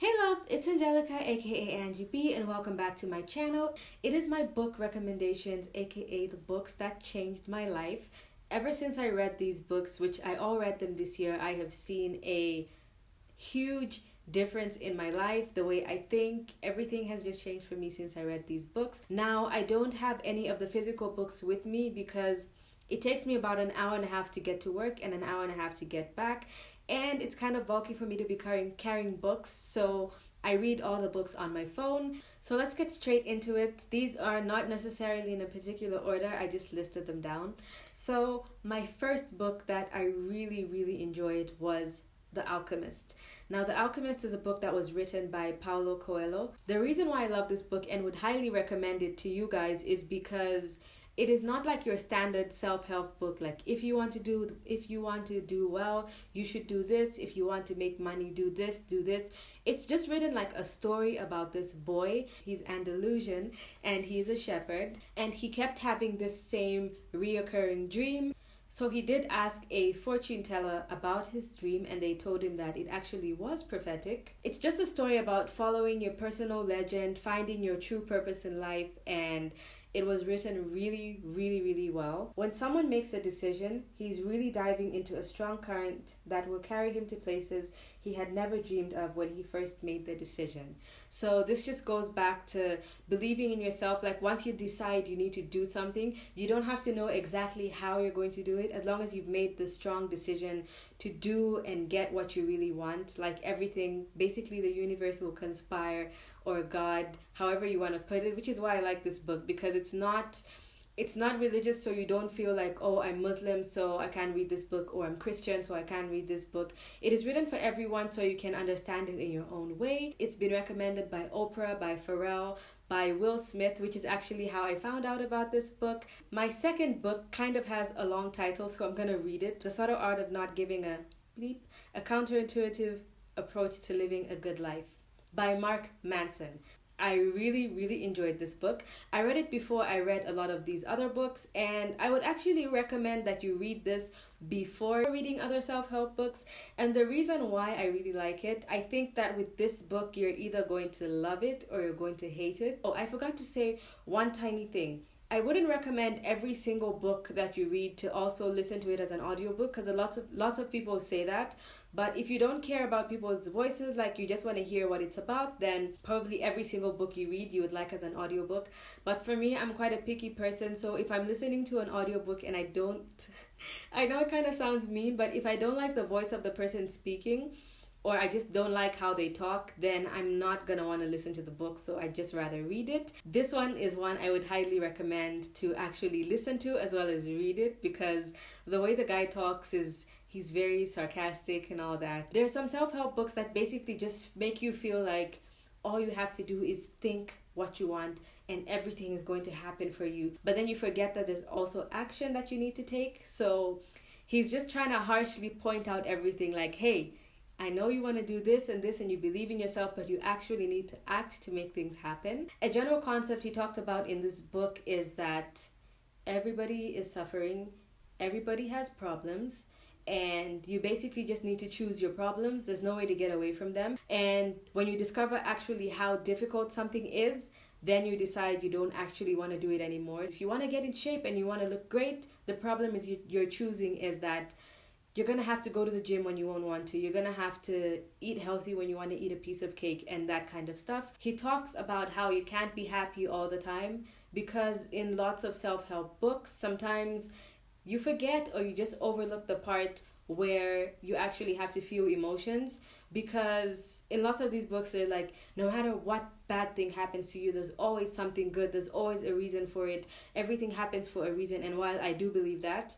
Hey loves, it's Angelica aka Angie B and welcome back to my channel. It is my book recommendations aka the books that changed my life. Ever since I read these books, which I all read them this year, I have seen a huge difference in my life. The way I think, everything has just changed for me since I read these books. Now I don't have any of the physical books with me because it takes me about an hour and a half to get to work and an hour and a half to get back, and it's kind of bulky for me to be carrying books, so I read all the books on my phone. So let's get straight into it. These are not necessarily in a particular order, I just listed them down. So my first book that I really enjoyed was The Alchemist. Now, The Alchemist is a book that was written by Paulo Coelho. The reason why I love this book and would highly recommend it to you guys is because it is not like your standard self-help book. Like if you want to do well, you should do this. If you want to make money, do this, do this. It's just written like a story about this boy. He's Andalusian and he's a shepherd, and he kept having this same reoccurring dream. So he did ask a fortune teller about his dream, and they told him that it actually was prophetic. It's just a story about following your personal legend, finding your true purpose in life, and it was written really well. When someone makes a decision, he's really diving into a strong current that will carry him to places he had never dreamed of when he first made the decision. So this just goes back to believing in yourself. Like once you decide you need to do something, you don't have to know exactly how you're going to do it, as long as you've made the strong decision to do and get what you really want. Like everything, basically the universe will conspire, or God, however you want to put it, which is why I like this book, because it's not religious, so you don't feel like, oh, I'm Muslim so I can't read this book, or I'm Christian so I can't read this book. It is written for everyone so you can understand it in your own way. It's been recommended by Oprah, by Pharrell, by Will Smith, which is actually how I found out about this book. My second book kind of has a long title, so I'm gonna read it. The Subtle Art of Not Giving a Bleep, A Counterintuitive Approach to Living a Good Life by Mark Manson. I really enjoyed this book. I read it before I read a lot of these other books, and I would actually recommend that you read this before reading other self-help books. And the reason why I really like it, I think that with this book you're either going to love it or you're going to hate it. Oh, I forgot to say one tiny thing. I wouldn't recommend every single book that you read to also listen to it as an audiobook, because lots of people say that. But if you don't care about people's voices, like you just want to hear what it's about, then probably every single book you read you would like as an audiobook. But for me, I'm quite a picky person, so if I'm listening to an audiobook and I know it kind of sounds mean, but if I don't like the voice of the person speaking, or I just don't like how they talk, then I'm not gonna want to listen to the book, so I just rather read it. This one is one I would highly recommend to actually listen to as well as read it, because the way the guy talks is, he's very sarcastic and all that. There are some self-help books that basically just make you feel like all you have to do is think what you want and everything is going to happen for you. But then you forget that there's also action that you need to take. So he's just trying to harshly point out everything like, hey, I know you want to do this and you believe in yourself, but you actually need to act to make things happen. A general concept he talked about in this book is that everybody is suffering, everybody has problems, and you basically just need to choose your problems. There's no way to get away from them. And when you discover actually how difficult something is, then you decide you don't actually want to do it anymore. If you want to get in shape and you want to look great, the problem is you're choosing is that you're going to have to go to the gym when you won't want to. You're going to have to eat healthy when you want to eat a piece of cake and that kind of stuff. He talks about how you can't be happy all the time, because in lots of self-help books, sometimes you forget or you just overlook the part where you actually have to feel emotions. Because in lots of these books, they're like, no matter what bad thing happens to you, there's always something good. There's always a reason for it. Everything happens for a reason. And while I do believe that,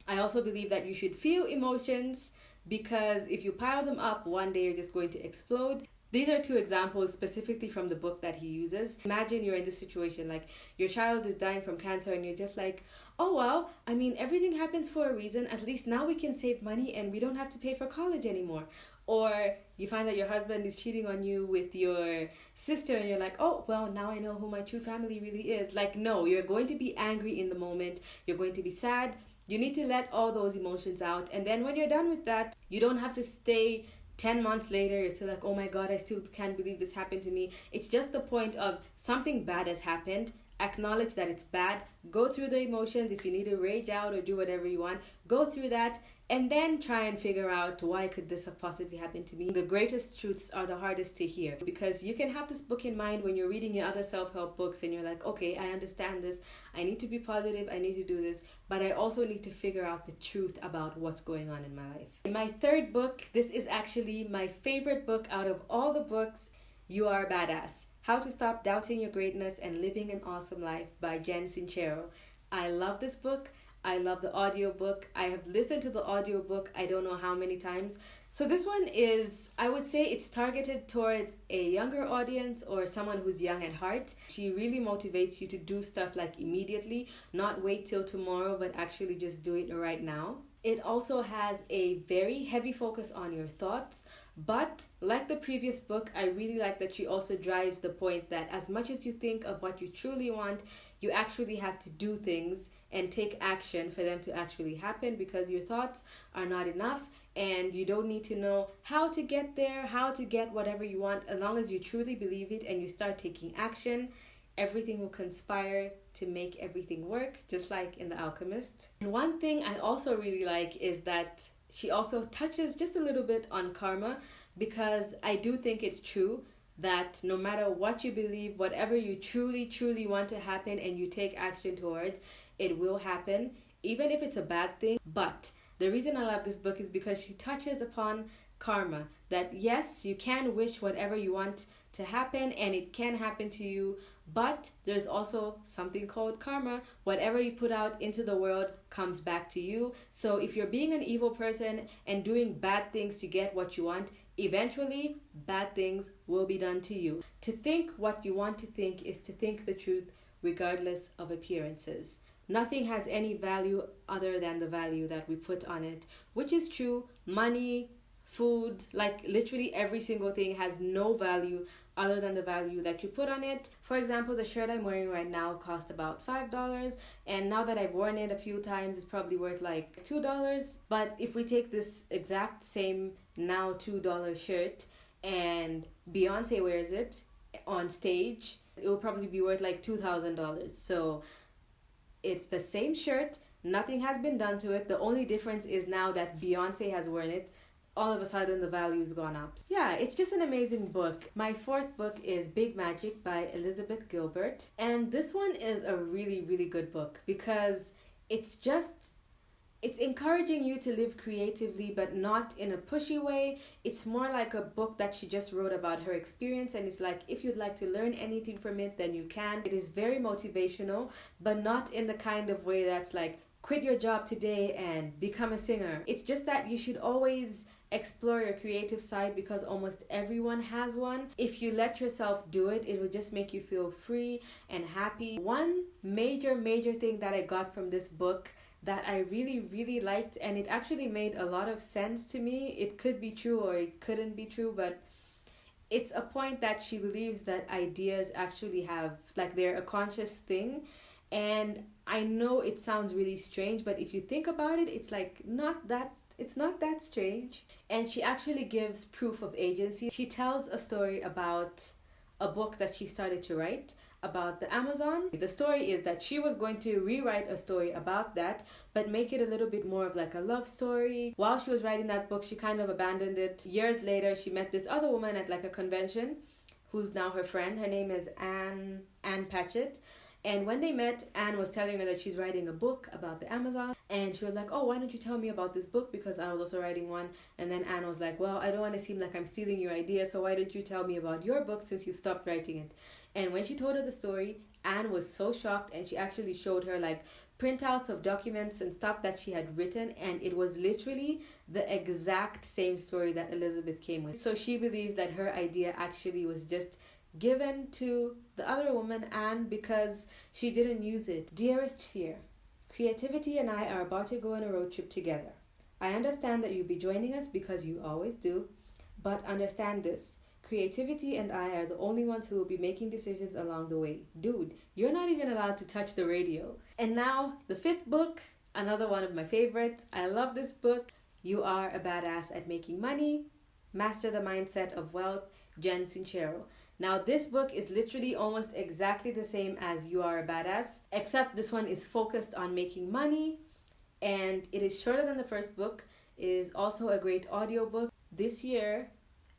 I also believe that you should feel emotions, because if you pile them up, one day you're just going to explode. These are two examples specifically from the book that he uses. Imagine you're in this situation, like your child is dying from cancer and you're just like, oh well, I mean, everything happens for a reason. At least now we can save money and we don't have to pay for college anymore. Or you find that your husband is cheating on you with your sister and you're like, oh, well, now I know who my true family really is. Like, no, you're going to be angry in the moment. You're going to be sad. You need to let all those emotions out. And then when you're done with that, you don't have to stay 10 months later, you're still like, oh my God, I still can't believe this happened to me. It's just the point of something bad has happened. Acknowledge that it's bad. Go through the emotions. If you need to rage out or do whatever you want, go through that. And then try and figure out, why could this have possibly happened to me? The greatest truths are the hardest to hear, because you can have this book in mind when you're reading your other self-help books and you're like, okay, I understand this. I need to be positive. I need to do this. But I also need to figure out the truth about what's going on in my life. In my third book, this is actually my favorite book out of all the books, You Are a Badass. How to Stop Doubting Your Greatness and Living an Awesome Life by Jen Sincero. I love this book. I love the audiobook. I have listened to the audiobook I don't know how many times. So this one is, I would say it's targeted towards a younger audience or someone who's young at heart. She really motivates you to do stuff like immediately, not wait till tomorrow, but actually just do it right now. It also has a very heavy focus on your thoughts, but like the previous book, I really like that she also drives the point that as much as you think of what you truly want, you actually have to do things and take action for them to actually happen, because your thoughts are not enough and you don't need to know how to get there, how to get whatever you want. As long as you truly believe it and you start taking action, everything will conspire to make everything work, just like in The Alchemist. And one thing I also really like is that she also touches just a little bit on karma, because I do think it's true that no matter what you believe, whatever you truly want to happen and you take action towards, it will happen, even if it's a bad thing. But the reason I love this book is because she touches upon karma, that yes, you can wish whatever you want to happen and it can happen to you, but there's also something called karma. Whatever you put out into the world comes back to you. So if you're being an evil person and doing bad things to get what you want, eventually bad things will be done to you. To think what you want to think is to think the truth regardless of appearances. Nothing has any value other than the value that we put on it, which is true. Money, food, like literally every single thing has no value other than the value that you put on it. For example, the shirt I'm wearing right now cost about $5, and now that I've worn it a few times, it's probably worth like $2. But if we take this exact same now $2 shirt and Beyonce wears it on stage, it will probably be worth like $2,000. So it's the same shirt, nothing has been done to it. The only difference is now that Beyonce has worn it, all of a sudden the value's gone up. Yeah, it's just an amazing book. My fourth book is Big Magic by Elizabeth Gilbert. And this one is a really good book, because it's encouraging you to live creatively, but not in a pushy way. It's more like a book that she just wrote about her experience, and it's like, if you'd like to learn anything from it, then you can. It is very motivational, but not in the kind of way that's like, quit your job today and become a singer. It's just that you should always explore your creative side, because almost everyone has one. If you let yourself do it, it will just make you feel free and happy. One major thing that I got from this book that I really liked, and it actually made a lot of sense to me. It could be true or it couldn't be true, but it's a point that she believes that ideas actually have, like, they're a conscious thing. And I know it sounds really strange, but if you think about it, it's not that strange. And she actually gives proof of agency. She tells a story about a book that she started to write about the Amazon. The story is that she was going to rewrite a story about that, but make it a little bit more of like a love story. While she was writing that book, she kind of abandoned it. Years later, she met this other woman at like a convention who's now her friend. Her name is Anne Patchett. And when they met, Anne was telling her that she's writing a book about the Amazon. And she was like, oh, why don't you tell me about this book? Because I was also writing one. And then Anne was like, well, I don't want to seem like I'm stealing your idea, so why don't you tell me about your book since you stopped writing it? And when she told her the story, Anne was so shocked, and she actually showed her like printouts of documents and stuff that she had written, and it was literally the exact same story that Elizabeth came with. So she believes that her idea actually was just given to the other woman, Anne, because she didn't use it. Dearest Fear, creativity and I are about to go on a road trip together. I understand that you'll be joining us because you always do, but understand this. Creativity and I are the only ones who will be making decisions along the way. Dude, you're not even allowed to touch the radio. And now, the fifth book, another one of my favorites. I love this book. You Are a Badass at Making Money Master the Mindset of Wealth, Jen Sincero. Now, this book is literally almost exactly the same as You Are a Badass, except this one is focused on making money, and it is shorter than the first book. It is also a great audiobook. This year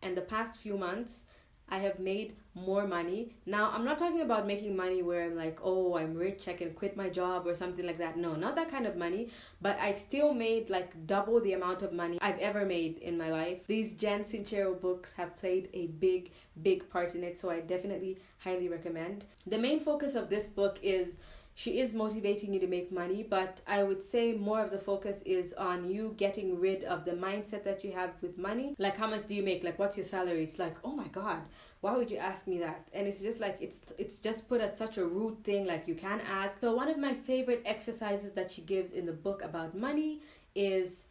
and the past few months, I have made more money. Now, I'm not talking about making money where I'm like, oh, I'm rich, I can quit my job or something like that. No, not that kind of money. But I've still made like double the amount of money I've ever made in my life. These Jen Sincero books have played a big, big part in it. So I definitely highly recommend. The main focus of this book is she is motivating you to make money, but I would say more of the focus is on you getting rid of the mindset that you have with money. Like, how much do you make? Like, what's your salary? It's like, oh my God, why would you ask me that? And it's just like, it's just put as such a rude thing, like you can't ask. So one of my favorite exercises that she gives in the book about money is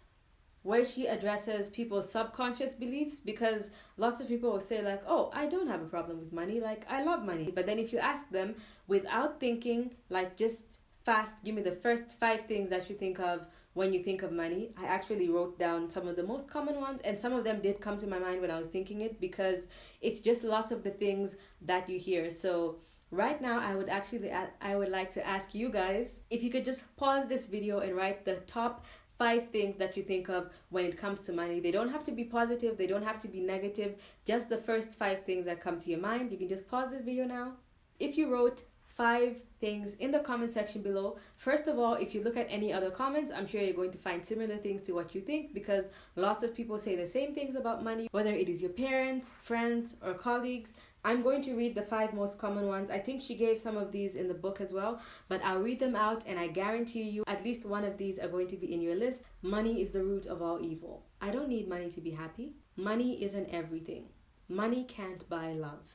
where she addresses people's subconscious beliefs, because lots of people will say like, oh, I don't have a problem with money, like I love money. But then if you ask them without thinking, like just fast, give me the first 5 things that you think of when you think of money. I actually wrote down some of the most common ones, and some of them did come to my mind when I was thinking it, because it's just lots of the things that you hear. So right now, I would like to ask you guys if you could just pause this video and write the top 5 things that you think of when it comes to money. They don't have to be positive, they don't have to be negative, just the first 5 things that come to your mind. You can just pause this video now. If you wrote 5 things in the comment section below, first of all, if you look at any other comments, I'm sure you're going to find similar things to what you think, because lots of people say the same things about money, whether it is your parents, friends, or colleagues. I'm going to read the 5 most common ones. I think she gave some of these in the book as well, but I'll read them out, and I guarantee you at least one of these are going to be in your list. Money is the root of all evil. I don't need money to be happy. Money isn't everything. Money can't buy love.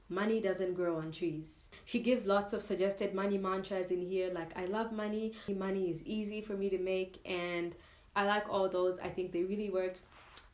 Money doesn't grow on trees. She gives lots of suggested money mantras in here, like I love money, money is easy for me to make, and I like all those. I think they really work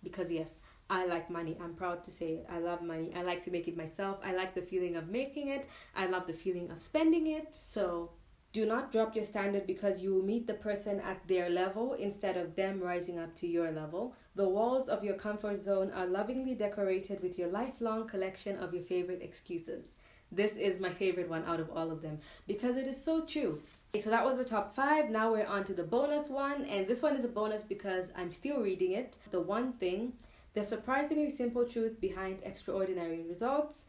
because yes, I like money. I'm proud to say it. I love money. I like to make it myself. I like the feeling of making it. I love the feeling of spending it. So do not drop your standard because you will meet the person at their level instead of them rising up to your level. The walls of your comfort zone are lovingly decorated with your lifelong collection of your favorite excuses. This is my favorite one out of all of them because it is so true. Okay, so that was the top 5. Now we're on to the bonus one. And this one is a bonus because I'm still reading it. The One Thing: The Surprisingly Simple Truth Behind Extraordinary Results,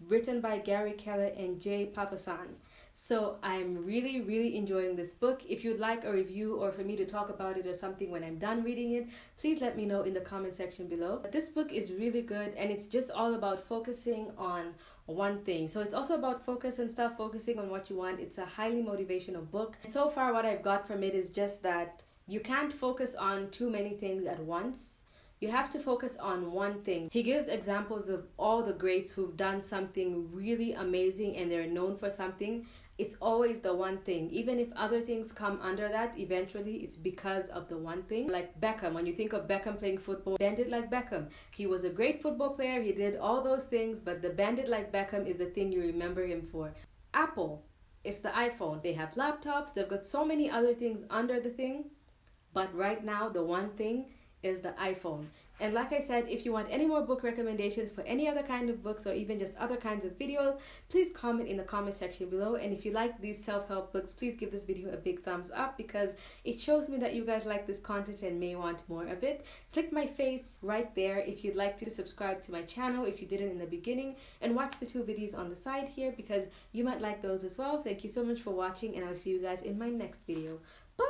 written by Gary Keller and Jay Papasan. So I'm really, really enjoying this book. If you'd like a review or for me to talk about it or something when I'm done reading it, please let me know in the comment section below. This book is really good, and it's just all about focusing on one thing. So it's also about focus and stuff, focusing on what you want. It's a highly motivational book. So far what I've got from it is just that you can't focus on too many things at once. You have to focus on one thing. He gives examples of all the greats who've done something really amazing and they're known for something. It's always the one thing. Even if other things come under that, eventually it's because of the one thing. Like Beckham, when you think of Beckham playing football, bend it like Beckham. He was a great football player, he did all those things, but the bend it like Beckham is the thing you remember him for. Apple, it's the iPhone. They have laptops, they've got so many other things under the thing, but right now the one thing is the iPhone. And like I said, if you want any more book recommendations for any other kind of books or even just other kinds of videos, please comment in the comment section below. And if you like these self-help books, please give this video a big thumbs up because it shows me that you guys like this content and may want more of it. Click my face right there if you'd like to subscribe to my channel if you didn't in the beginning, and watch the 2 videos on the side here because you might like those as well. Thank you so much for watching, and I'll see you guys in my next video. Bye!